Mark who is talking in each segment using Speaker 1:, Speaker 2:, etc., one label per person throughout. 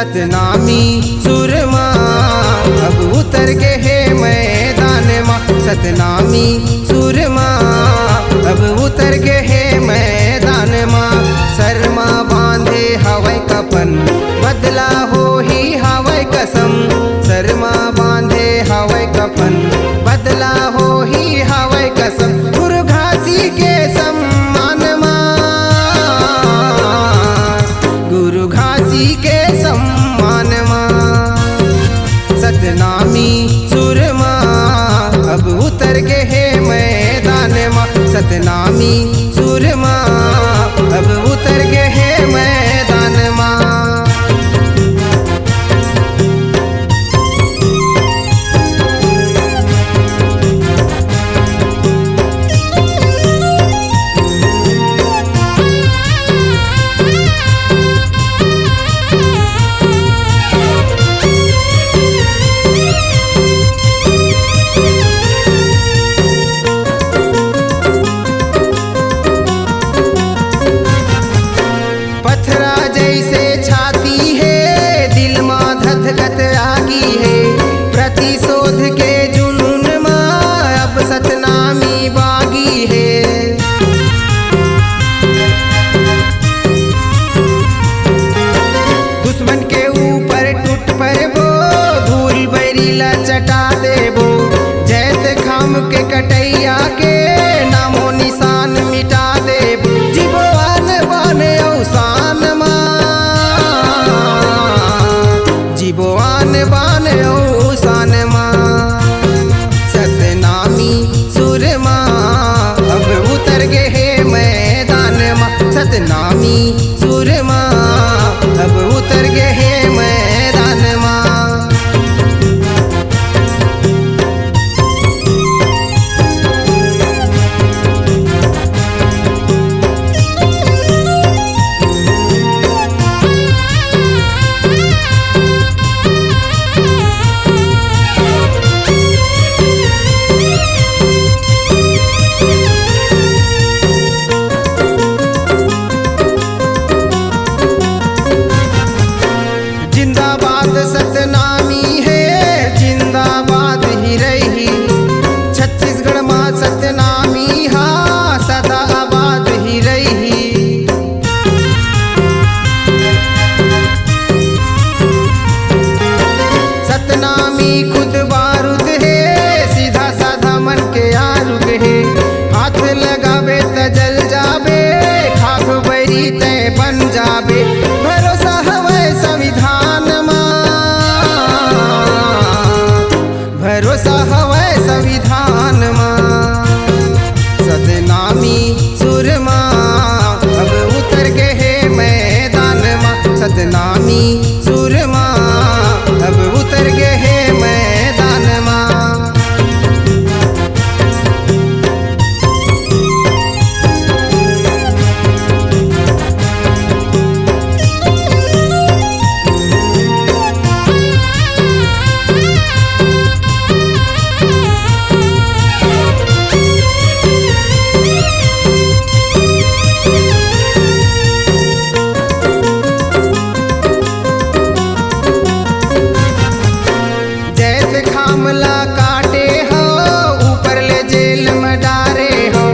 Speaker 1: सतनामी सुरमा अब उतर के है मैदान माँ। सतनामी सुरमा अब उतर के है मैदान माँ। शर्मा बांधे हवै कफन बदला हो ही हवै कसम। शर्मा बांधे हवै कफन बदला हो ही हवै कसम। गुरु घासी के सम्मान माँ, गुरु घासी के सम्मान माँ। सतनामी सुरमा अब उतर के है मैदान माँ। सतनामी सुरमा अब उतर के है मैदान माँ। पत्थरा जैसे छाती है दिल माँ धधकत आगी है। प्रतिशोध के जुनून माँ अब सतनामी बागी है। दुश्मन के ऊपर टूट पर वो धूल बैरीला चटा देबो। जैसे खाम के कटैया के नामो निशान मिटा देबो। जीवो आन बाने औसान माँ, जीवो आन बाने औसान माँ। सतनामी सुरमा अब उतर के है मैदान माँ। सतनामी सुरमा अब उतर के है मैदान माँ। जिंदाबाद सतनामी है जिंदाबाद ही रही। छत्तीसगढ़ माँ सतनामी हाँ सदा आबाद ही रही। सतनामी खुद बारूद है सीधा साधा मन के आरुग है। हाथ लगावे त जल जाबे खाक बैरी तय बन जाबे। भरोसा हवै संविधान भरोसा हवै संविधान माँ। सतनामी सुरमा अब उतर के है मैदान माँ। सतनामी सुरमा अब उतर के है मैदान माँ। जैसे खामला काटे हो ऊपर ले जेल में डारे हो।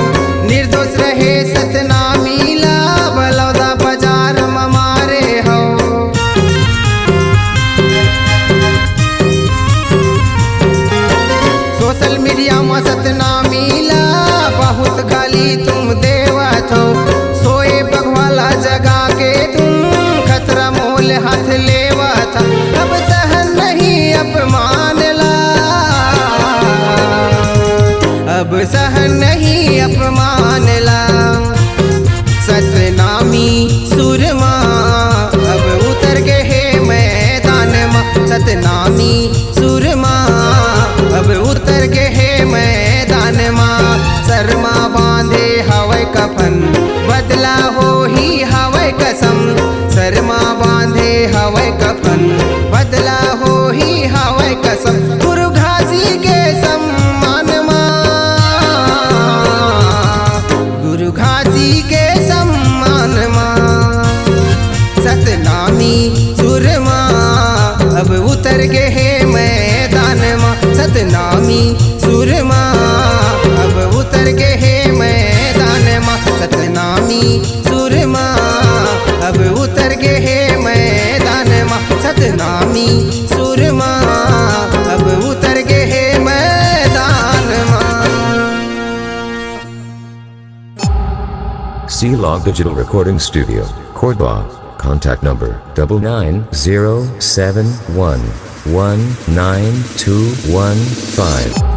Speaker 1: निर्दोष रहे सतनामी ला बलौदा बाजार में मारे हो। सोशल मीडिया में सतनामी ला बहुत गाली तुम देवत हो। सोए बगवाला जगा के तुम खतरा मोल हाथ लेवत। अब सहन नहीं अपमान ला, अब सहन नहीं अपमान ला। सतनामी सुरमा अब उतर के है मैदान माँ। सतनामी सुरमा अब उतर के है मैदान माँ। शर्मा बांधे हवै कफन बदला हो ही हवै कसम। शर्मा बांधे हवै कफन बदला हो ही हवै कसम। गुरु घासी के सम्मान माँ, गुरु घासी के सम्मान माँ। सतनामी सुरमा
Speaker 2: C-Log Digital Recording Studio, Cordoba. Contact number 99071192215.